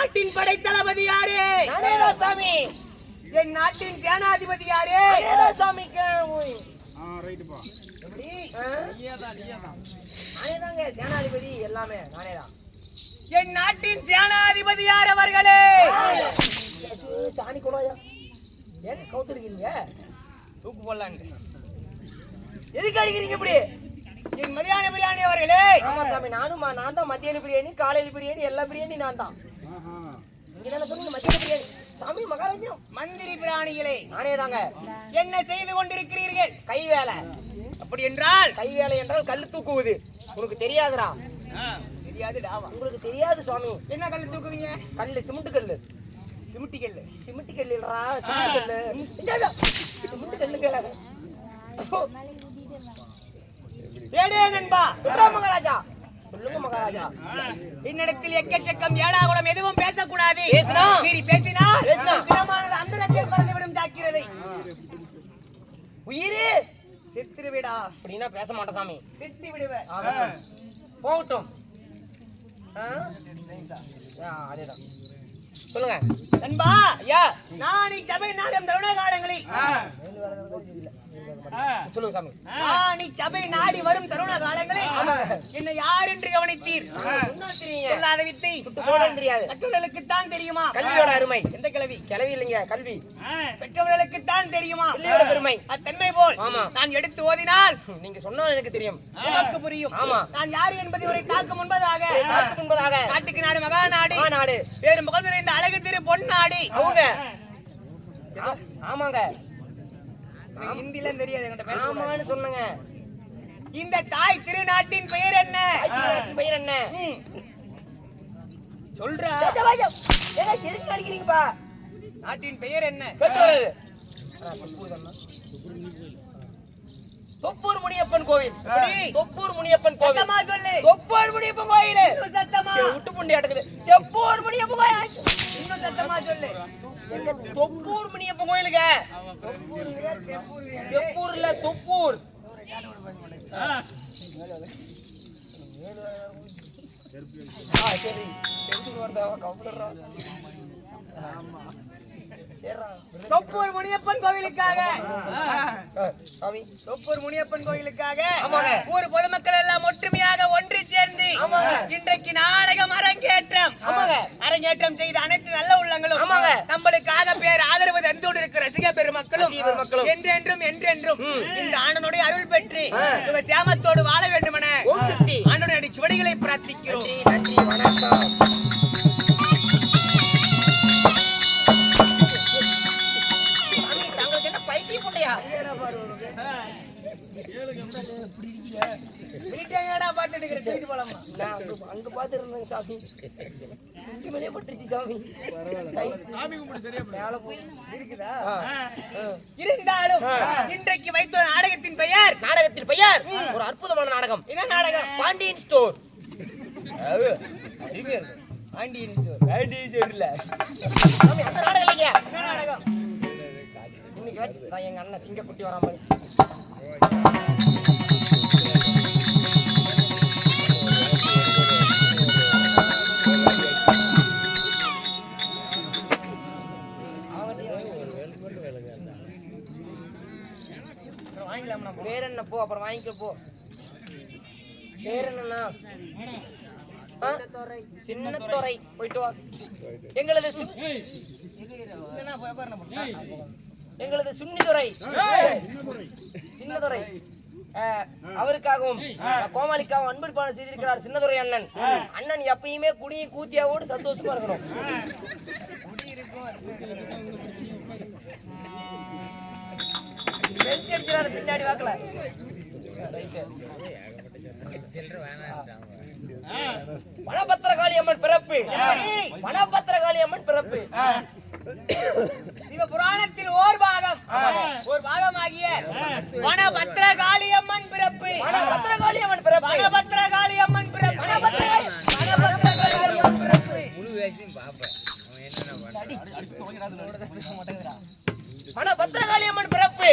நாட்டின் படைத்தளபதி யாரு? நானேதான் சாமி. என் நாட்டின் சேனாதிபதி யாரு? நானேதான் சாமி. எப்படி? நானேதாங்க சேனாதிபதி, எல்லாமே நானேதான். என் நாட்டின் சேனாதிபதி யார் அவர்களே? சாணி கொடாயா ஏன் கவுத்துருக்கீங்க? தூக்கு போடலான்னு எதுக்கு அடிக்கிறீங்க இப்படி? என் மதியான பிரியாணி அவர்களே. ஆமா சாமி, நான் தான் மத்தியான பிரியாணி, காலையில பிரியாணி, எல்லா பிரியாணி நான் தான். நீங்க தானே சொன்னீங்க மத்தியான பிரியாணி. சாமி மகாராஜா மந்திரி பிராணிகளே நானே தாங்க. என்ன செய்து கொண்டிருக்கிறீர்கள்? கை வேலை. அப்படி என்றால் கை வேலை என்றால் கல் தூக்குவது. உனக்கு தெரியாதுடா. தெரியாது டாவா. உங்களுக்கு தெரியாது சுவாமி. என்ன கல் தூக்குவீங்க? கல்லு, சிமெண்ட் கல்லு. சிமிட்டி கல்லு. சிமெண்ட் கல்லு இல்லடா, சிமெண்ட் கல்லு. சிமெண்ட் கல்லுங்க. ஏடே நண்பா. சொல்லுங்க மகாராஜா. சொல்லுங்க மகாராஜா. என்னிடத்தில் எக்கச்சக்கம் ஏடாகுடம் எதுவும் பேசக்கூடாது. பேசினா மீறி பேசினால் பேசினா சிரமானது அந்தரத்தில் பறந்துவிடும் ஜாக்கிரதை. உயிரே செத்து விடா. அப்படின்னா பேச மாட்டேன் சாமி. செத்து விடுவேன். போகட்டும். அதேதான் சொல்லுங்க நண்பா. ஐயா, நான் சபை நாடும் தருண காலங்களில் சொல்லுங்க சாமி. நான் சபை நாடி வரும் தருண காலங்களில் என்னை யார் என்று கவனித்தீர்? சொல்லாத வித்தை தெரியாது. மற்றவர்களுக்குத்தான் தெரியுமா கல்வியோட அருமை? எந்த கிழவி? கிழவி இல்லைங்க, கல்வி. பெற்றவர்களுக்குத்தான் தெரியுமா கல்வியோட பெருமை? அத்தன்மை போல் ஆமா. நான் எடுத்து ஓதினால் நீங்க சொன்னா எனக்கு தெரியும், உனக்கு புரியும். ஆமா. நான் யார் என்பதை ஒரு தாக்கு முன்பதாக காட்டுக்கு நாடு மகாநாடு நாடு வேறு முகம் நிறைந்த அழகு திரு பொன்னாடி அவங்க. ஆமாங்க, ஹிந்தில தெரியாது என்கிட்ட. ஆமான்னு சொன்னங்க. இந்த தாய் திருநாட்டின் பெயர் என்ன? பெயர் என்ன சொல்றா? எதுக்கு அடிக்கிறீங்கப்பா? நாட்டின் பெயர் என்ன? தொப்பூர் முனியப்பன் கோவில். தொப்பூர் முனியப்பன் கோவில். சத்தமா சொல்லு. தொப்பூர் முனியப்பன் கோவில். சத்தமா. விட்டு புண்டி அடக்குது. தொப்பூர் முனியப்பன் கோவில். இன்னும் சத்தமா சொல்லு. தொப்பூர் முனியப்பன் கோயிலுங்க. தொப்பூர்ல தொப்பூர். சரி தொப்பூர் முனியப்பன் கோவிலுக்காக சாமி, தொப்பூர் முனியப்பன் கோவிலுக்காக ஆமாங்க. ஊர் பொதுமக்கள் எல்லாம் ஒற்றுமையாக ஒன்று சேர்ந்து ஆமாங்க. இன்றைக்கு நாடகம் அரங்கேற்றம். ஆமாங்க. அரங்கேற்றம் செய்த அனைத்து நல்ல உள்ளங்களும் ஆமாங்க. நம்மளுக்காக பேர் ஆதரவு தந்தோடு இருக்கிற ரசிக பெருமக்களும் என்றென்றும் என்றென்றும் இந்த ஆண்டனுடைய அருள் பெற்று சுக சேமத்தோடு வாழ வேண்டுமென ஆண்டனுடைய சுவடிகளை பிரார்த்திக்கிறோம். நன்றி, வணக்கம். அங்க பாத்து இருந்தேன் சாமி. இருந்தாலும் இன்றைக்கு வைத்த நாடகத்தின் பெயர் ஒரு அற்புதமான நாடகம். என்ன நாடகம்? பாண்டியன் ஸ்டோர். பாண்டியன் ஸ்டோர் இல்ல சாமி, அந்த நாடகம் இல்லைங்க. என்ன நாடகம்? இன்னைக்கு எங்க அண்ணன் சிங்கக்குட்டி வராம வேற என்ன போ, அப்புறம் வாங்கிக்க போ. வேற என்னன்னா சின்னத்துறை போயிட்டு வா. எங்களது சுன்னிதுரை சின்னதுரை அவருக்காகவும் கோமாளிக்காகவும் அன்பளிப்பான செய்திருக்கிறார் சின்னதுரை அண்ணன். அண்ணன் எப்பயுமே குடியும் கூத்தியாவோடு சந்தோஷமா இருக்கணும். பின்னாடி வாக்கல வனபத்திரகாளி அம்மன் பிறப்பு. வனபத்திரகாளி அம்மன் பிறப்பு சிவ புராணத்தில் ஒரு பாகமாகிய வனபத்திரகாளி அம்மன் பிறப்பு. வனபத்திரகாளி அம்மன் பிறப்பு. வனபத்திரகாளி அம்மன் பிறப்பு. வனபத்திரகாளி அம்மன் பிறப்பு. வனபத்திரகாளி அம்மன் பிறப்பு.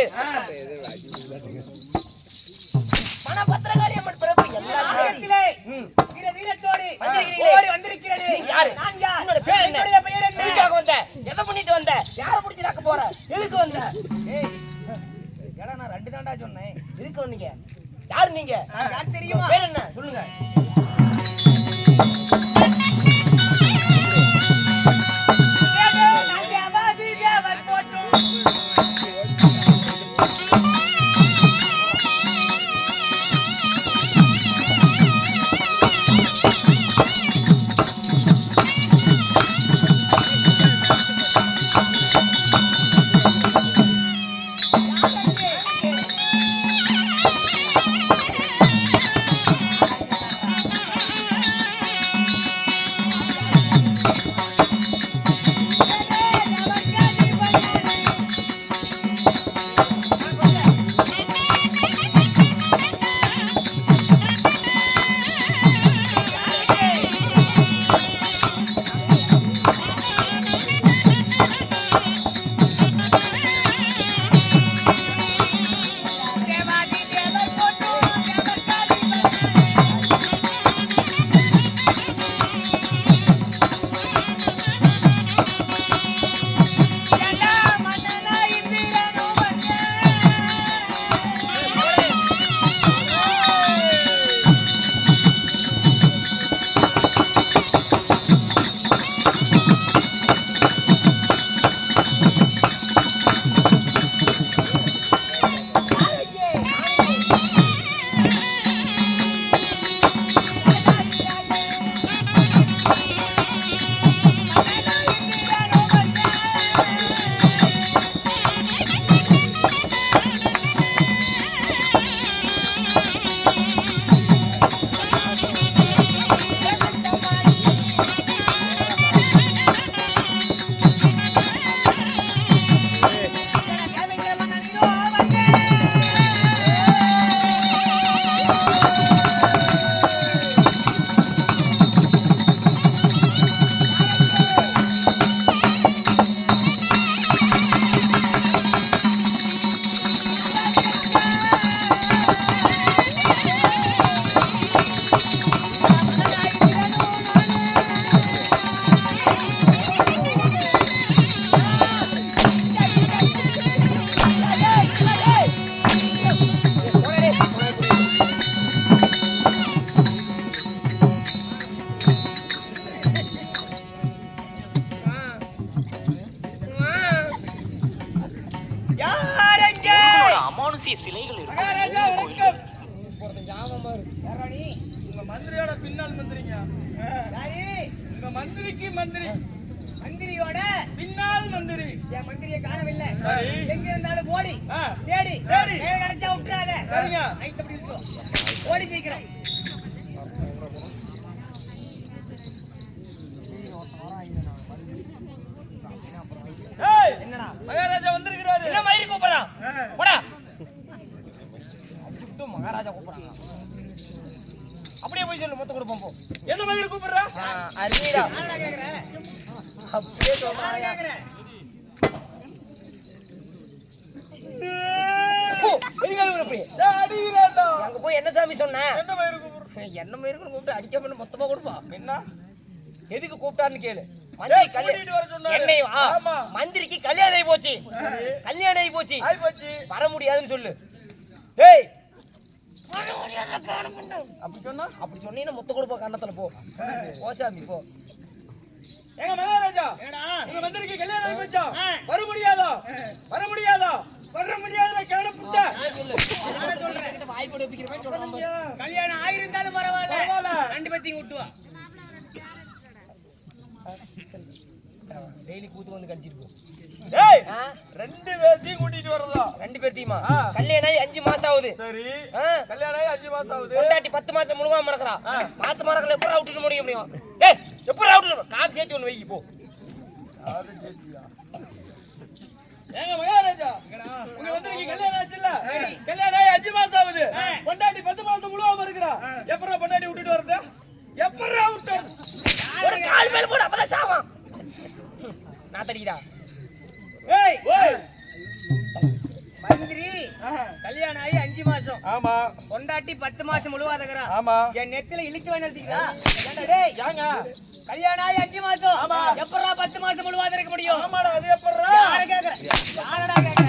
வனபத்திரகாளி அம்மன் பிறப்பு. எல்லா வீரத்தோடு ஓடி வந்திருக்கிறது. நான் யார்? என்னோட பேர் என்ன? வந்தீங்க? யாரு நீங்க? யார் தெரியுமா? பேர் என்ன சொல்லுங்க. அமானுஷிய சிலைகள் இருக்கு. மந்திரியோட பின்னால் மந்திரிங்க. உங்க மந்திரிக்கு மந்திரி, மந்திரியோட பின்னால் மந்திரி. என் மந்திரியை காணவில்லை. சரி. எங்க இருந்தாலும் ஓடி தேடி கிடைச்சா விட்டுறாத. சரிங்க. நைட் அப்படி இருக்கும். ஓடி சீக்கிரம். ஏய், என்னடா மகாராஜா வந்திருக்கிறாரு. என்ன மயிறு கூப்பிடுறான்? போடா. அச்சுட்டு மகாராஜா கூப்பிடுறாங்க. அப்படியே போய் சொல்லு, மொத்த கொடுப்போம் போ. என்ன மயிறு கூப்பிடுறா? அருமைடா. யாரடா கேக்குற? அப்படியே சொல்றா. யாரடா கேக்குற? போ, எதுக்காக இவரு அப்படி? ஏய், அடிக்கிறான்டா. அங்க போய் என்ன சாமி சொன்ன? என்ன மயிறு கூப்பிடுற? என்ன மயிருக்குன்னு கூப்பிட்டு அடிக்க பண்ண மொத்தமா கொடுப்பா. என்ன? எதுக்கு கூப்பிட்டான்னு கேளு. மந்திரி கூட்டிட்டு வர சொன்னாரு. என்னையும் ஆமா. மந்திரிக்கு கல்யாணம் ஆகி போச்சு. கல்யாணம் ஆகி போச்சு. ஆயி போச்சு. வர முடியாதுன்னு சொல்லு. டேய், அப்படி சொன்னா அப்படி சொன்னீங்கன்னா மொத்த கொடுப்பா கண்ணத்துல. போ சாமி போ. எங்க மகாராஜா, என்னடா? உங்க மந்திரிக்கு கல்யாணம் ஆகி போச்சா? ஆ. வர முடியாதா? வர முடியாதா? வர முடியாத கேட புட்ட. நானே சொல்றேன். வாய் போட்டு வைக்கிற மாதிரி சொல்றான். கல்யாணம் ஆயிருந்தாலும் பரவாயில்ல. பரவாயில்ல. ரெண்டு பேத்தையும் விட்டுவா. டெய்லி கூத்து வந்து கழிச்சிட்டு போ. ஏய், ஆ? ரெண்டு பேத்தையும் கூட்டிட்டு வரதா? ரெண்டு பேர்த்தையுமா? ஆ. கல்யாணம் ஆகி 5 மாசம் ஆகுது. சரி. ஆ? கல்யாணம் ஆகி 5 மாசம் ஆகுது. பொண்டாட்டி 10 மாசம் முழுகாம மறக்கிறா. ஆ. மாசம் மறக்கல எப்படி விட்டுட்டு முடியும்? டேய், எப்படி விட்டுட்டு காசு சேர்த்து ஒண்ணு வைக்கி போ. அது சரியா? ஏங்க மகாராஜா, உங்க மந்திரிக்கு கல்யாணம் ஆச்சுல்ல? கல்யாணம் ஆகி 5 மாசம் ஆகுது. பொண்டாட்டி 10 மாசம் முழுகாம இருக்கிறா. எப்பறா பொண்டாட்டி விட்டுட்டு வரது? எப்பறா விட்டு? ஒரு கால் மேல போடு, அப்பதான் சாவான். நான் தடிடா. ஏய், ஓய். மந்திரி கல்யாணம் ஆகி 5 மாசம். ஆமா. பொண்டாட்டி 10 மாசம் முழுவாதகரா. ஆமா. என் நெத்தில இழுச்சு வேணும் எழுதிக்கிறா. ஏண்டா டேய், ஏங்க? கல்யாணம் ஆகி 5 மாசம். ஆமா. எப்பறா 10 மாசம் முழுவாத இருக்க முடியும்? ஆமாடா, அது எப்பறா? யார கேக்குற? யாரடா கேக்குற?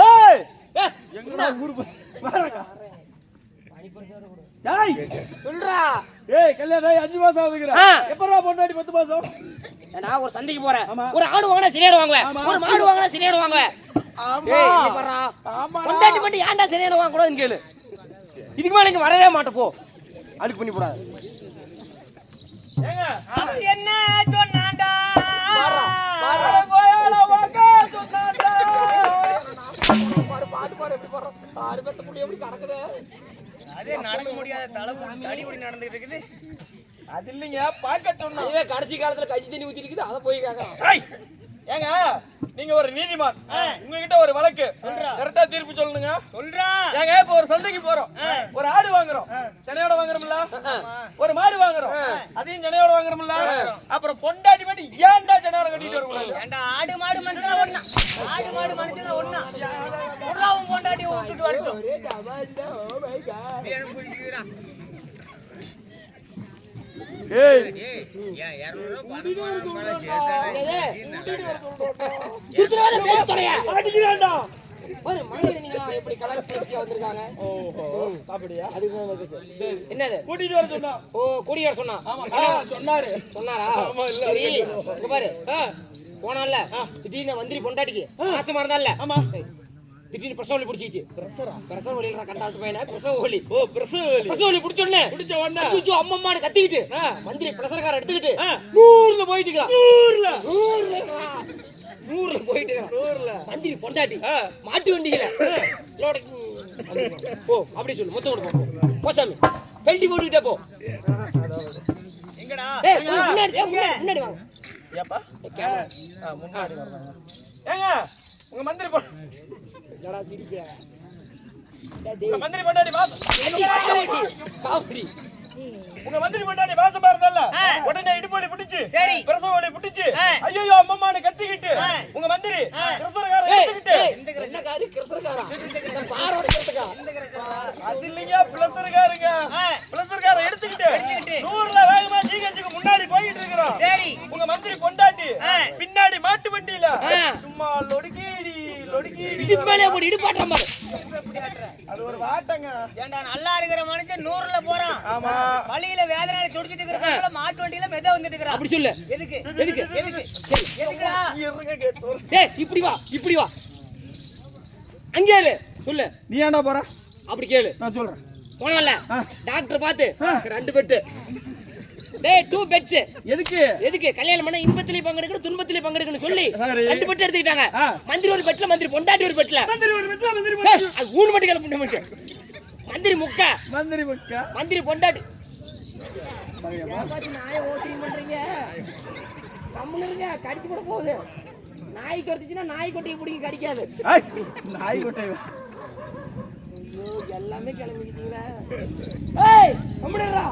ஏய் ஏய், எங்கடா ஊரு பாருங்க டேய் சொல்றா. ஏய் கல்யாணம் ஆகி 5 மாசம் ஆகுதுங்கற ஆ. எப்பறா பொண்டாட்டி 10 மாசம் நான் ஒரு சந்தைக்கு போறேன். ஆமா. ஒரு ஆடு வாங்கினா சினையாடு வாங்குவேன். ஆமா. ஒரு மாடு வாங்கினா சினையாடு வாங்குவேன். ஆமா ஏய் இங்க பாறா. ஆமாடா. பொண்டாட்டி பண்ணி ஏன்டா சினையாடு வாங்க கூடாதுன்னு கேளு. இதுக்கு மேல இங்க வரவே மாட்டே போ. அழுக்கு பண்ணி போடாத. ஏங்க அவன் என்ன சொன்னான்டா பாறா. பாறா. கோயால வாக்கா சொன்னாடா பாரு பாட்டு பாரு எப்படி பாறா. ஆறு பெத்த புடி எப்படி கடக்குது. அதே நடக்க முடியாத தலை தடி குடி நடந்துட்டு இருக்குது. அது இல்லைங்க பார்க்க சொன்னா இதுவே கடைசி காலத்துல கஞ்சி தண்ணி ஊத்தி இருக்குது. அத போய் கேக்கலாம். ஏய் ஏங்க நீங்க ஒரு நீதிமான் உங்ககிட்ட ஒரு வழக்கு கரெக்டா தீர்ப்பு சொல்லணுங்க சொல்றா. ஏங்க இப்ப ஒரு சந்தைக்கு போறோம் ஒரு ஆடு வாங்குறோம் சென்னையோட வாங்குறோம்ல ஒரு மாடு வாங்குறோம் அதையும் சென்னையோட வாங்குறோம்ல அப்புறம் பொண்டாட்டி மட்டும் ஏன்டா சென்னையோட கட்டிட்டு வரக்கூடாது ஏண்டா ஆடு மாடு மனுஷனா ஒண்ணா? ஆடு மாடு மனுஷனா ஒண்ணா? உருளாவும் பொண்டாட்டி விட்டுட்டு வரட்டும். ஏய் திருத்துறவாத பேச தொலையா. அடிக்கிறான்டா பாரு மணியில நீங்க எப்படி கலர் பிடிச்சி வந்திருக்காங்க. ஓஹோ அப்படியா அதுக்கு தான் பேசு. என்னது? கூட்டிட்டு வர சொன்னா ஓ கூடி வர சொன்னா. சொன்னாரு சொன்னாரா? சரி இங்க பாரு. போனான்ல திடீர்னு மந்திரி பொண்டாட்டிக்கு மாசமா இருந்தான்ல. ஆமா திடீர்னு பிரசவ வலி பிடிச்சிச்சு. பிரசவ வலில கண்டாட்டு பையனா பிரசவ வலி. ஓ பிரசவ வலி பிடிச்ச உடனே அச்சோ அம்மம்மான்னு கத்திக்கிட்டு மந்திரி பிரஷர்கார எடுத்துக்கிட்டு ஆ. 100ல போயிட்டு இருக்கான். 100ல போயிட்டு இருக்கான். 100ல மந்திரி பொண்டாட்டி மாட்டு வண்டியில லோட போ அப்படி சொல்லு மொத்தம் கொடுப்போம். போ சாமி பெல்ட் போட்டுக்கிட்டே போ. எங்கடா? ஏய் முன்னாடி வாங்க. ஏப்பா முன்னாடி வரணும் ஏங்க உங்க மந்திரி என்னடா சிரிக்கிற? உங்க மந்திரி பொண்டாட்டி காமெடி. உங்க மந்திரி பொண்டாட்டி வாசமா இருந்தால உடனே இடுப்போலி பிடிச்சு சரி. பிரசவ வலி பிடிச்சு ஆ. ஐயோ அம்மம்மான்னு கத்திக்கிட்டு உங்க மந்திரி பிரசவக்கார எடுத்துக்கிட்டு என்ன காரி கிரசர்காரா? நான் பாரோட கிரசர்கா. அது இல்லைங்க பிளஸர்காரங்க பிளஸர்கார எடுத்துக்கிட்டு 100ல வேகமா ஜிஹெச்சுக்கு முன்னாடி போயிட்டு இருக்கிறோம். சரி. உங்க மந்திரி பொண்டாட்டி பின்னாடி மாட்டு வண்டியில சும்மா லொடுக்கீடி இதுக்கு மேலே ஒரு இடுபாட்டம் பாரு. அது ஒரு வாட்டங்க. ஏண்டா நல்லா இருக்கிற மனுஷன் 100ல போறான். ஆமா வழியில வேதனால துடிச்சிட்டு இருக்கிற மாட்டு வண்டியில மெத வந்துட்டு இருக்கிறான். அப்படி சொல்லு. எதுக்கு? எதுக்கு? எதுக்குடா? இருங்க கேட்டு ஏய் இப்படி வா இப்படி வா. அங்கே இரு. சொல்லு. நீ ஏன்டா போற? அப்படி கேளு. நான் சொல்றேன். போனல டாக்டர் பார்த்து 2 பெட். டேய் 2 பெட்ஸ். எதுக்கு கல்யாணம் பண்ண இன்பத்திலே பங்கெடுக்கணும் துன்பத்திலே பங்கெடுக்கணும் சொல்லி 2 பெட் எடுத்துக்கிட்டாங்க. மந்திரி ஒரு பெட்ல மந்திரி பொண்டாட்டி ஒரு பெட்ல. மந்திரி ஒரு பெட்ல மந்திரி அது ஊன் மட்டும் கேள புண்ணு மட்டும். மந்திரி முக்கா மந்திரி பொண்டாட்டி. பாத்து நாயை ஓத்திரி பண்றீங்க. கம்முனருங்க கடிச்சு கூட போகுது. நாய் கொட்டிச்சுனா நாய் கொட்டியை பிடிக்க கடிக்காது. நாய் கொட்டை எல்லாமே கிளம்பிட்டீங்களா? ஏய் கம்முனரா.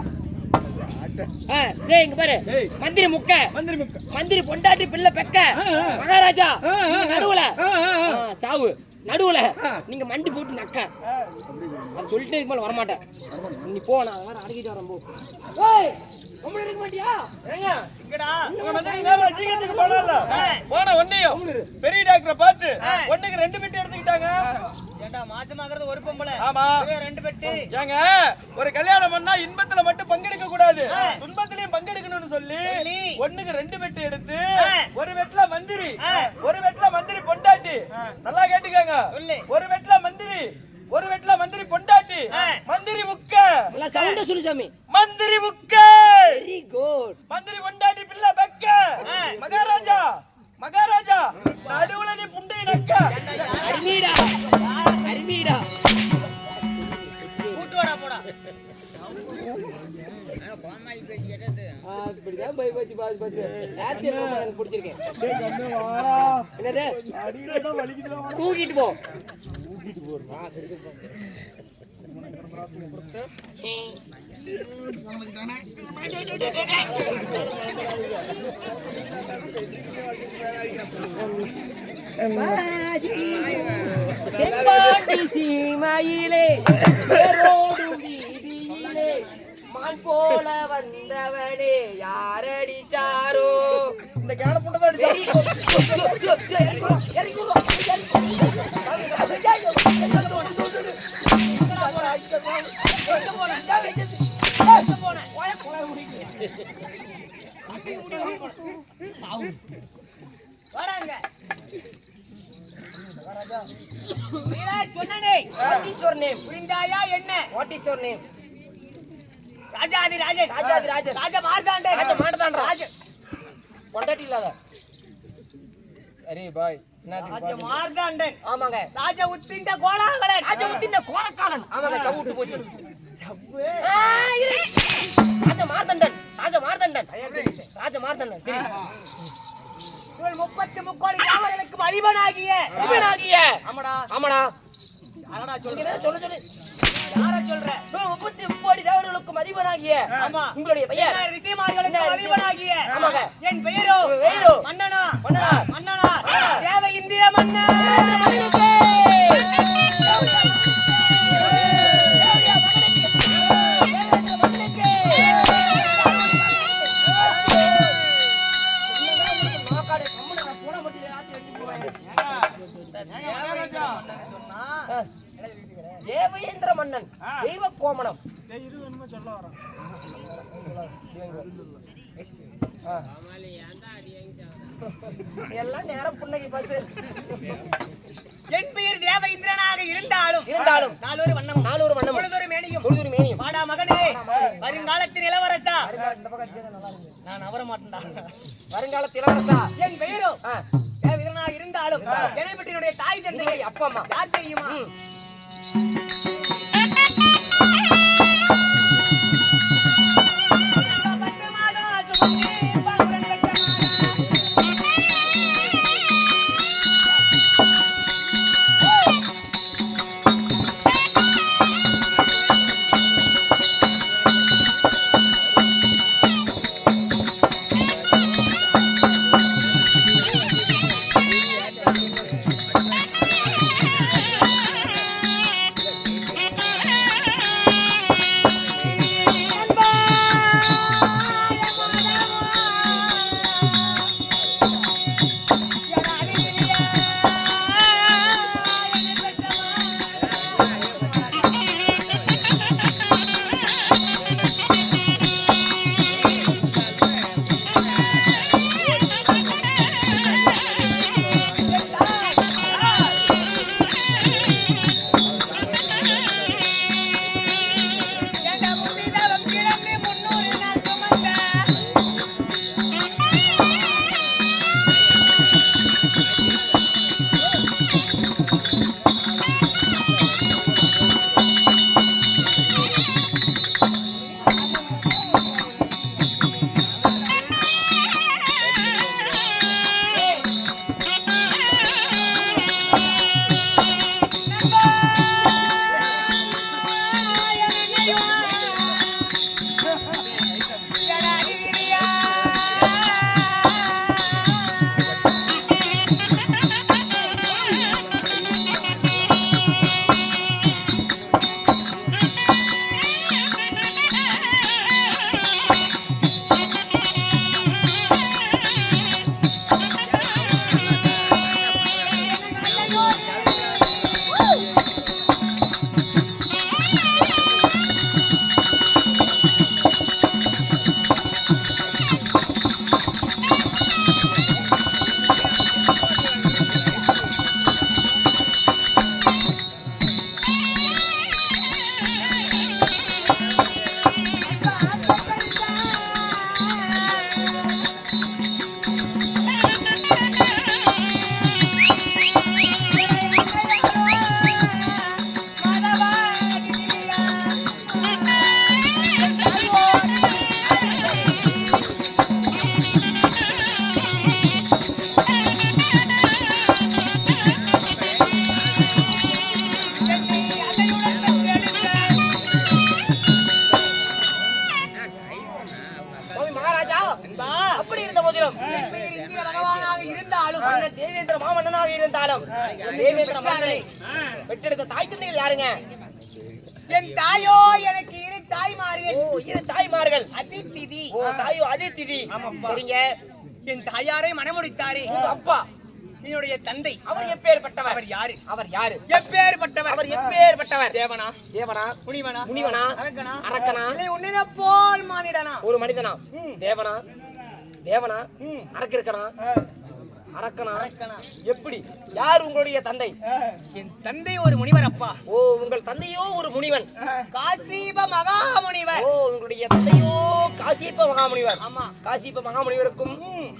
டேய் இங்க பாரு. மந்திரி முக்க மந்திரி பொண்டாட்டி பிள்ளை பெக்க மகாராஜா நடுவுல சாவு நடுவுல நீங்க மண்டி போட்டு நக்க. அது சொல்லிட்டு இதுக்கு மேல வர மாட்டேன். நீ போ நான் வேற அடக்கிட்டு வரேன் போ. ஏய் கம்முனு இருக்க மாட்டியா? ஏங்க எங்கடா? உங்க மந்திரி நேரா ஜிஹெச்சுக்கு போனால போன ஒண்ணையும் பெரிய டாக்டரை பார்த்து ஒண்ணுக்கு 2 பெட் எடுத்துக்கிட்டாங்க. ஏண்டா மாசமாகிறது ஒரு பொம்பளை. ஆமா 2 பெட்டு. ஏங்க ஒரு கல்யாணம் பண்ணா இன்பத்துல மட்டும் பங்கெடுக்க கூடாது துன்பத்திலயும் பங்கெடுக்கணும்னு சொல்லி ஒண்ணுக்கு 2 பெட் எடுத்து ஒரு பெட்ல மந்திரி ஒரு பெட்ல மந்திரி பொண்டாட்டி. நல்லா கேட்டுக்கங்க. ஒரு பெட்ல மந்திரி பொண்டாட்டி மந்திரி முக்க. நல்லா சவுண்ட சொல்லு சாமி. மந்திரி முக்க. Very good. மந்திரி பொண்டாட்டி பிள்ளை பெக்க மகாராஜா நடுவுல நீ புண்டை நக்க. அருமீடா கூட்டு வாடா போடா. இப்படிதான் போய் போச்சு பாஸ் பாஸ். ஆக்சிடென்ட் பண்ண எனக்கு பிடிச்சிருக்கேன். என்னது? தூக்கிட்டு போ. தென்பாண்டி சீமையிலே வேரோடும் வீதியிலே மான் போல வந்தவனே யாரடிச்சாரோ இந்த கேன புண்டை தான் அடிச்சா. Very good. வராங்க சொன்னனே. What is your name? புரிந்தாயா என்ன? What is your name? ராஜாதி ராஜன். ராஜாதி ராஜன். ராஜ மார்த்தாண்டன். ராஜ மார்த்தாண்டன். ராஜ பொண்டாட்டி இல்லாத. அரே பாய் ராஜ மார்த்தாண்டன். ஆமாங்க. ராஜ உத்திண்ட கோலாகலன். ராஜ உத்திண்ட கோலக்காலன். ஆமாங்க, சவுட்டு போச்சு. சவ்வு. ராஜ மார்த்தாண்டன். ராஜ மார்த்தாண்டன். ராஜ மார்த்தாண்டன். சரி. இவள் 30 முக்கோடி யாவர்களுக்கும் அதிபனாகிய. இவனாகிய. ஆமாடா. ஆமாடா. யாரடா நீங்க சொல்ற? என்ன சொல்லு. யார சொல்ற? 30 முக்கோடி தேவர்களுக்கும் அதிபனாகிய. ஆமா. உங்களுடைய பெயர்? ரிஷிமார்களுக்கும் அதிபனாகிய. ஆமாங்க. என் பெயரோ பெயரோ மன்னனா. மன்னனா. மன்னனா. தேவ இந்திர மன்னன். மன்னனுக்கே. தேவேந்திர மன்னன் தெய்வ கோமணம். எல்லாம் நேரம் புன்னகை பாசு. என் பெயர் தேவ இந்திரனாக இருந்தாலும் நாளொரு வண்ணமும் நாளொரு வண்ணமும் பொழுதொரு மேனியும் பொழுதொரு மேனியும். வாடா மகனே வருங்காலத்தின் இளவரசா. இந்த பக்கம் அடிச்சா நல்லா இருக்கும். நான் அவர மாட்டேன்டா. வருங்காலத்து இளவரசா. என் பெயரோ தேவ இந்திரனாக இருந்தாலும் என்னை பற்றி என்னுடைய தாய் தந்தை அப்பா அம்மா யார் தெரியுமா? தேவேந்திர மாமன்னனாக இருந்தாலும் தேவேந்திர மன்னனை பெற்றெடுத்த தாய் தந்தைகள் யாருங்க? என் தாயோ எனக்கு இரு தாய்மார்கள். ஓ, இரு தாய்மார்கள். அதிதிதி. ஓ, தாயோ அதிதிதி. சரிங்க. என் தாயாரை மணமுடித்தாரே உங்க அப்பா என்னுடைய தந்தை அவர் எப்பேற்பட்டவர்? அவர் யாரு? அவர் யாரு? எப்பேற்பட்டவர்? அவர் எப்பேற்பட்டவர்? தேவனா, தேவனா, முனிவனா, முனிவனா, அரக்கனா, அரக்கனா, இல்லை உன்னை போல் மானிடனா? ஒரு மனிதனா? தேவனா, தேவனா, ம். அரக்கனா, அரக்கனா, அரக்கனா. எப்படி? யார் உங்களுடைய தந்தை? என் தந்தை ஒரு முனிவர் அப்பா. ஓ, உங்கள் தந்தையோ ஒரு முனிவன். காசிப மகாமுனிவர். ஓ, உங்களுடைய தந்தையோ காசியப்ப மகாமுனிவர். ஆமா. காசியப்ப மகாமுனிவருக்கும்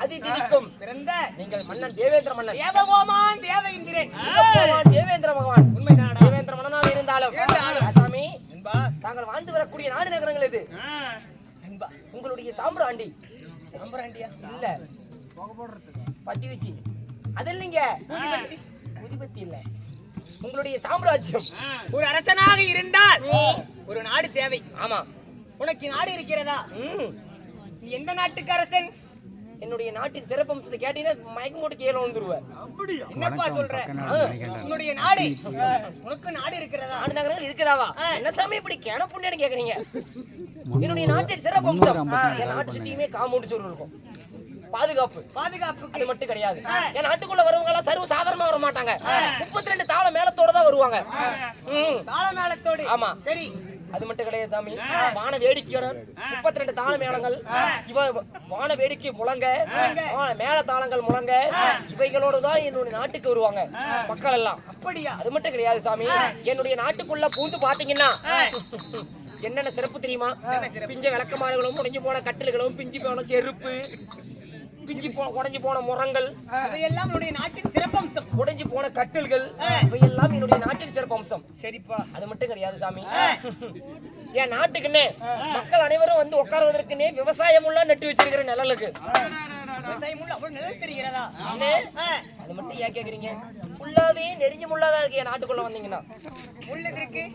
அதிதிக்கும் பிறந்த நீங்கள் மன்னன் தேவேந்திர மன்னன். தேவகோமான் தேவ இந்திரன். பகவான் தேவேந்திர பகவான் உண்மைதானா? தேவேந்திர மன்னனாக இருந்தாலும் சாமி, என்பா தாங்கள் வாழ்ந்து வரக்கூடிய நாடு நகரங்கள் எது? என்பா உங்களுடைய சாம்பிராண்டி சாம்பிராண்டியா? இல்ல, பத்தி வச்சு அது இல்லைங்க, ஊதிபத்தி. உதிபத்தி இல்ல, உங்களுடைய சாம்ராஜ்யம். ஒரு அரசனாக இருந்தால் ஒரு நாடு தேவை. ஆமா. உனக்கு நாடு இருக்கிறதா? ம். நீ எந்த நாட்டுக்கு அரசன்? என்னுடைய நாட்டின் சிறப்பம்சத்தை கேட்டீங்கன்னா மயக்கம் போட்டு கீழே வந்துருவேன். என்னப்பா சொல்ற? உன்னுடைய நாடு, உனக்கு நாடு இருக்கிறதா? நாடு நகரங்கள் இருக்கிறாவா? என்ன சாமி இப்படி கேன புண்ணியன்னு கேக்குறீங்க? என்னுடைய நாட்டின் சிறப்பம்சம் என் நாட்டு சுத்தியுமே காம்பவுண்ட் சுவர் இருக்கும். பாதுகாப்பு, பாதுகாப்புக்கு அது மட்டும் கிடையாது. என் நாட்டுக்குள்ள வரவங்க எல்லாம் சர்வ சாதாரணமா வர மாட்டாங்க. 32 தாள மேளத்தோட தான் வருவாங்க. தாள மேளத்தோடு. ஆமா. சரி, அது மட்டும் கிடையாது சாமி. வான வேடிக்கையோட 32 தாள மேளங்கள், இவ வான வேடிக்கை முழங்க, மேள தாளங்கள் முழங்க, இவைகளோடு தான் என்னுடைய நாட்டுக்கு வருவாங்க மக்கள் எல்லாம். அப்படியா? அது மட்டும் கிடையாது சாமி. என்னுடைய நாட்டுக்குள்ள பூந்து பாத்தீங்கன்னா என்னென்ன சிறப்பு தெரியுமா? பிஞ்ச விளக்கமாறுகளும், உடைஞ்சு போன கட்டில்களும், பிஞ்சு போன செருப்பு, உடைஞ்சு போன முரங்கள், இவையெல்லாம் என்னுடைய நாட்டின் சிறப்பம்சம். உடைஞ்சு போன கட்டில்கள், இவையெல்லாம் என்னுடைய நாட்டின் சிறப்பம்சம். சரிப்பா. அது மட்டும் கிடையாது சாமி. என் நாட்டுக்குன்னே மக்கள் அனைவரும் வந்து உட்காருவதற்குன்னே விவசாயம் எல்லாம் நட்டு வச்சிருக்கிற நிழலுக்கு. விவசாயம் உள்ள அவ்வளவு நிழல் தெரிகிறதா? அது மட்டும் ஏன் கேக்குறீங்க? ஃபுல்லாவே நெறிஞ்சு முள்ளாதான் இருக்கு என் நாட்டுக்குள்ள வந்தீங்கன்னா. உள்ளதற்கு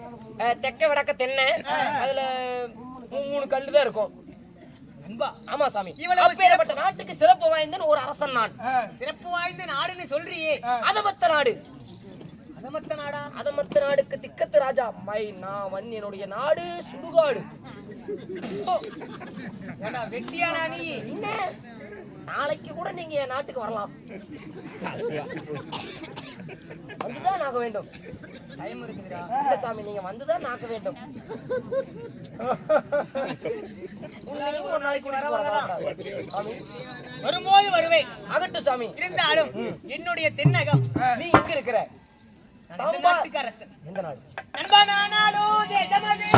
தெக்க வடக்க தென்னை, அதுல 3 கல்லு தான் இருக்கும். ஆமா சாமி. அப்பேற்பட்ட நாட்டுக்கு சிறப்பு வாய்ந்த ஒரு அரசன் நான். சிறப்பு வாய்ந்த நாடுன்னு சொல்றியே, அதமத்த நாடு. அதமத்த நாடா? அதமத்த நாடுக்கு திக்கத்து ராஜா நான் வந்து என்னுடைய நாடு சுடுகாடு. வெட்டியானா நீ? என்ன, நாளைக்கு கூட நீங்க என் நாட்டுக்கு வரலாம். வந்துதான் ஆக வேண்டும். டைம் இருக்குதுடா. இல்ல சாமி, நீங்க வந்துதான் ஆக வேண்டும். ஒரு நாளைக்கு சாமி வரும்போது வருவேன். ஆகட்டும் சாமி. இருந்தாலும் என்னுடைய தென்னகம். நீ எங்க இருக்கிற? நாட்டுக்கு அரசன். எந்த நாடு? நண்பனா நாடோ ஜெகமதே.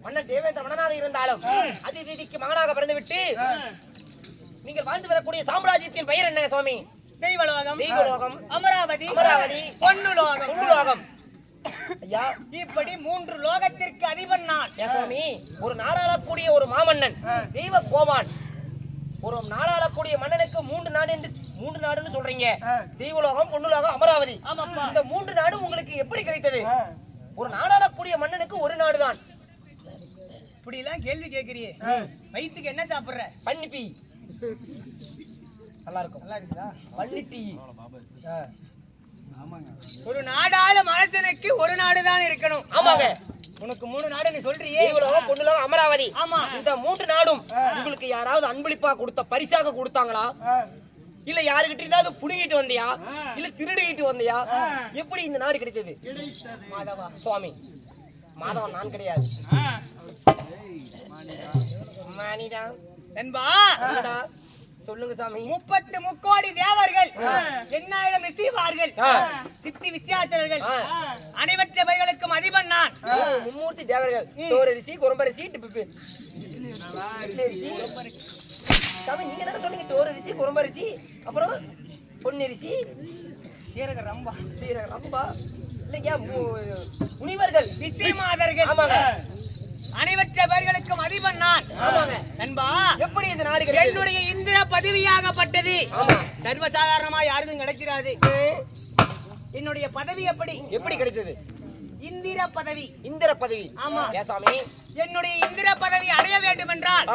மன்னன் தேவேந்திர மன்னனாக இருந்தாலும் அதிதிக்கு மகனாக பிறந்துவிட்டு நீங்கள் வாழ்ந்து வரக்கூடிய சாம்ராஜ்யத்தின் பெயர் என்ன சுவாமி? தெய்வலோகம், தெய்வலோகம், அமராவதி, அமராவதி, பொன்னுலோகம். பொன்னுலோகம். ஐயா, இப்படி 3 லோகத்திற்கு அதிபன் நான். சுவாமி, ஒரு நாடாளக்கூடிய ஒரு மாமன்னன் தெய்வ கோமான், ஒரு நாடாளக்கூடிய மன்னனுக்கு 3 நாடு என்று 3 நாடுன்னு சொல்றீங்க. தெய்வலோகம், பொன்னுலோகம், அமராவதி. ஆமாப்பா. இந்த 3 நாடு உங்களுக்கு எப்படி கிடைத்தது? ஒரு நாடாளக்கூடிய மன்னனுக்கு ஒரு நாடுதான். இப்படி எல்லாம் கேள்வி கேக்குறியே, வயித்துக்கு என்ன சாப்பிடுற? பன்னிப்பி. நல்லா இருக்கும். நல்லா இருக்குதா? பன்னிப்பி. ஒரு நாடாள மனுஷனுக்கு ஒரு நாடுதான் இருக்கணும். ஆமாங்க. உனக்கு 3 நாடுன்னு சொல்றியே. தெய்வலோகம், பொன்னுலோகம், அமராவதி. ஆமா. இந்த 3 நாடும் உங்களுக்கு யாராவது அன்பளிப்பா கொடுத்த பரிசாக கொடுத்தாங்களா? இல்ல யாருகிட்ட ஏதாவது புடுங்கிட்டு வந்தியா? இல்ல திருடிட்டு வந்தியா? எப்படி இந்த நாடு கிடைத்தது? மாதவா சுவாமி, மாதவன் நான் கிடையாது. மானிடா என்பா சொல்லுங்க சாமி. 30 முக்கோடி தேவர்கள், 8000 ரிஷிவார்கள், சித்தி விசியாச்சரர்கள், அனைவற்ற பைகளுக்கும் அதிபன் நான். மும்மூர்த்தி தேவர்கள், தோர ரிஷி, குரம்ப ரிஷி, சாமி நீங்க என்ன சொன்னீங்க? தோர ரிஷி, குரம்ப ரிஷி, அப்புறம் பொன்னி ரிஷி, சீரக ரம்பா, சீரக ரம்பா, இல்லையா முனிவர்கள், விசிமாதர்கள், ஆமாங்க, அனைவற்ற பேர்களுக்கும் அதிபன் நான். ஆமாங்க. நண்பா, எப்படி இந்த நாடு கிடைத்தது? என்னுடைய இந்திர பதவியாகப்பட்டது சர்வசாதாரணமா யாருக்கும் கிடைச்சிராது. என்னுடைய பதவி எப்படி கிடைத்தது? இந்திர பதவி. இந்திர பதவி. ஆமா சாமி. என்னுடைய இந்திர பதவி அடைய வேண்டும் என்றால்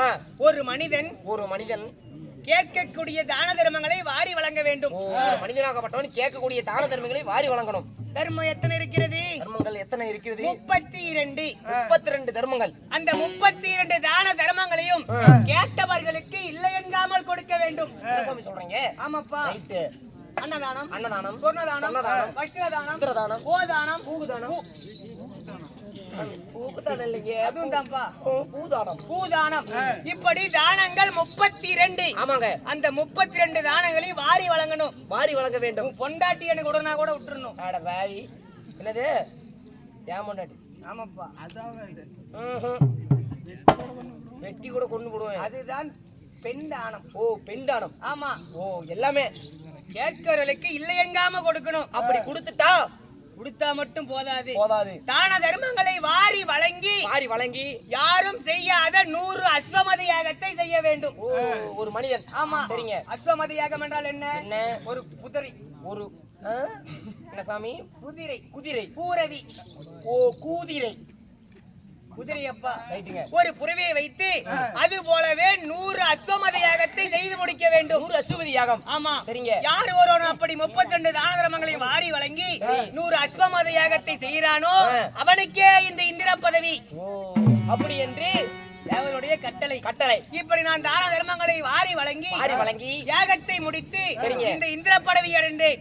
ஒரு மனிதன் கேட்கக்கூடிய தான தர்மங்களை வாரி வழங்க வேண்டும். மனிதனாகப்பட்டவன் கேட்கக்கூடிய தான தர்மங்களை வாரி வழங்கணும். தர்மம் எத்தனை இருக்கிறது? தர்மங்கள் எத்தனை இருக்கிறது? 32 தர்மங்கள். அந்த 32 தான தர்மங்களையும் கேட்டவர்களுக்கு இல்லை என்காமல் கொடுக்க வேண்டும். சாமி சொல்றீங்க? ஆமாப்பா. அன்னதானம், அன்னதானம், சொர்ணதானம், வஸ்திரதானம், வஸ்திரதானம், கோதானம், பூதானம், பூதானம் இல்லையே, அதுவும் தான்ப்பா பூதானம், பூதானம். இப்படி தானங்கள் 32. ஆமாங்க. அந்த 32 தானங்களையும் வாரி வழங்கணும். வாரி வழங்க வேண்டும். பொண்டாட்டி எனக்கு உடனே கூட விட்டுறணும். அட வாரி என்னது? ஏன் பொண்டாட்டி? ஆமாப்பா, அதான் வெட்டி கூட கொண்டு போடுவேன். அதுதான் பெண் தானம். ஓ, பெண் தானம். ஆமா. ஓ, எல்லாமே கேட்கிறவர்களுக்கு இல்லை எங்காம கொடுக்கணும். அப்படி கொடுத்தா மட்டும் போதாது. தான தர்மங்களை வாரி வழங்கி யாரும் செய்யாத 100 அஸ்வமதி யாகத்தை செய்ய வேண்டும். ஒரு மனிதன். ஆமா. சரிங்க. அஸ்வமதி யாகம் என்றால் என்ன? ஒரு குதிரை. ஒரு என்ன சாமி? குதிரை பூரவி. ஓ, குதிரையப்பா. ரைட்டுங்க. ஒரு புறவையை வைத்து அது போலவே 100 அஸ்வமதி யாகத்தை செய்து முடிக்க வேண்டும். 100 அஸ்வமதி யாகம். ஆமா. சரிங்க. யார் ஒருவன் அப்படி 32 தான தர்மங்களை வாரி வழங்கி 100 அஸ்வமதி யாகத்தை செய்யறானோ அவனுக்கே இந்த இந்திர பதவி. ஓ, அப்படி என்று தேவனுடைய கட்டளை. இப்படி நான் தான தர்மங்களை வாரி வழங்கி யாகத்தை முடித்து இந்த இந்திர பதவி அடைந்தேன்.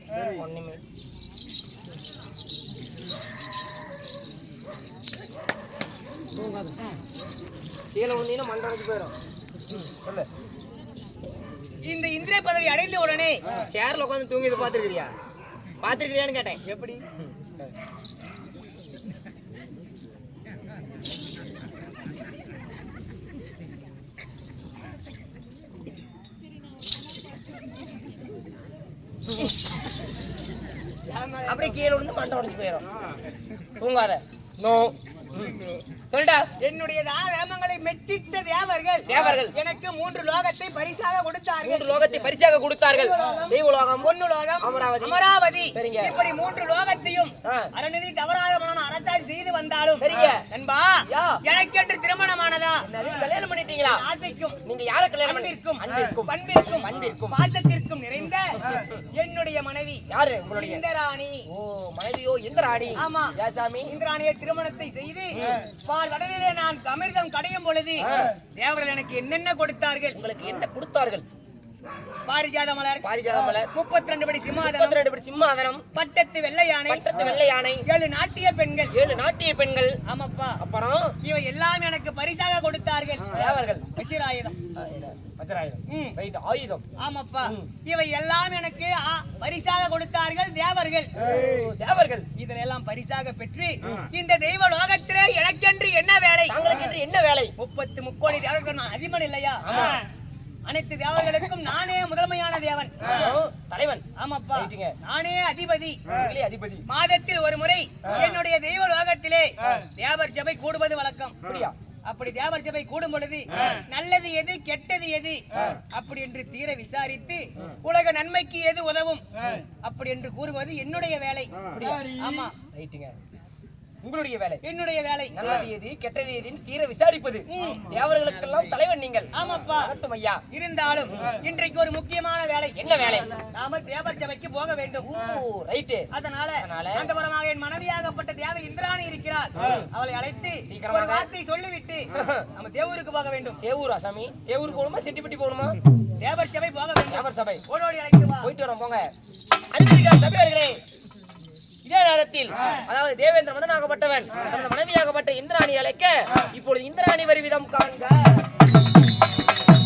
இந்த இந்திர பதவி அடைந்த உடனே சேர்ல உட்கார்ந்து தூங்கிட்டு பாத்துருக்கிறியான்னு கேட்டேன். எப்படி? அப்படியே கீழே விழுந்து மண்டை உடைஞ்சு போயிடும். தூங்காத. நோ சொல்டா. என்னுடைய தான தர்மங்களை மெச்சிட்ட தேவர்கள் எனக்கு 3 லோகத்தை பரிசாக கொடுத்தார்கள். தெய்வலோகம், பொன்னுலோகம், அமராவதி. இப்படி 3 லோகத்தையும் அறநிதி தவறாத அரசாட்சி செய்து வந்தாலும் நண்பா, எனக்கென்று திருமணமானதா? கல்யாணம் பண்ணிட்டீங்களா? ஆசைக்கும் நீங்க யார கல்யாணம் பண்பிற்கும் பாசத்திற்கும் நிறைந்த என்னுடைய மனைவி யாரு? உங்களுடைய இந்திராணி. ஓ, மனைவியோ இந்திராணி. ஆமா. யாசாமி இந்திராணியை திருமணத்தை செய்து பால் கடலிலே நான் அமிர்தம் கடையும் பொழுது தேவர்கள் எனக்கு என்னென்ன கொடுத்தார்கள்? உங்களுக்கு என்ன கொடுத்தார்கள்? பாரிஜாத மலர், பாரிஜாத மலர், 32 படி சிம்மாதனம், 32 படி சிம்மாதனம், பட்டத்து வெள்ளை யானை, பட்டத்து வெள்ளை யானை, 7 நாட்டிய பெண்கள், 7 நாட்டிய பெண்கள். ஆமாப்பா. அப்புறம் இவை எல்லாம் எனக்கு பரிசாக கொடுத்தார்கள். தேவர்கள், வஜ்ராயுதம், வஜ்ராயுதம், ரைட், ஆயுதம். ஆமாப்பா. இவை எல்லாம் எனக்கு பரிசாக கொடுத்தார்கள் தேவர்கள். தேவர்கள் இதில் எல்லாம் பரிசாக பெற்று இந்த தெய்வ லோகத்திலே எனக்கென்று என்ன வேலை? தாங்களுக்கு என்ன வேலை? 30 முக்கோடி தேவர்கள் நான் அதிபன் இல்லையா? அனைத்து தேவர்களுக்கும் நானே முதன்மையான தேவன், தலைவன். ஆமாப்பா, நானே அதிபதி. அதிபதி. மாதத்தில் ஒரு முறை என்னுடைய தெய்வ லோகத்திலே தேவர் சபை கூடுவது வழக்கம். அப்படி தேவர் சபை கூடும் பொழுது நல்லது எது கெட்டது எது அப்படி என்று தீர விசாரித்து உலக நன்மைக்கு எது உதவும் அப்படி என்று கூறுவது என்னுடைய வேலை. ஆமா, ரைட்டுங்க. உங்களுடைய வேலை, என்னுடைய வேலை. நல்லது எது கெட்டது எதுன்னு தீர விசாரிப்பது. தேவர்களுக்கெல்லாம் தலைவன் நீங்கள். ஆமாப்பா. ஐயா, இருந்தாலும் இன்றைக்கு ஒரு முக்கியமான வேலை. என்ன வேலை? நாம தேவர் சபைக்கு போக வேண்டும். ரைட்டு. அதனால அந்தபுரமாக என் மனைவியாகப்பட்ட தேவ இந்திராணி இருக்கிறார். அவளை அழைத்து ஒரு வார்த்தை சொல்லிவிட்டு நம்ம தேவூருக்கு போக வேண்டும். தேவூரா சாமி? தேவூருக்கு போகணுமா செட்டிப்பட்டி போகணுமா? தேவர் சபை போக வேண்டும். தேவர் சபை ஓடோடி அழைத்து வா. போயிட்டு வரோம், போங்க. அதுக்கு சபையார்களே, இதே நேரத்தில் அதாவது தேவேந்திர மன்னனாகப்பட்டவன் தனது மனைவியாகப்பட்ட இந்திராணி அழைக்க இப்பொழுது இந்திராணி வருவிதம் காண்க.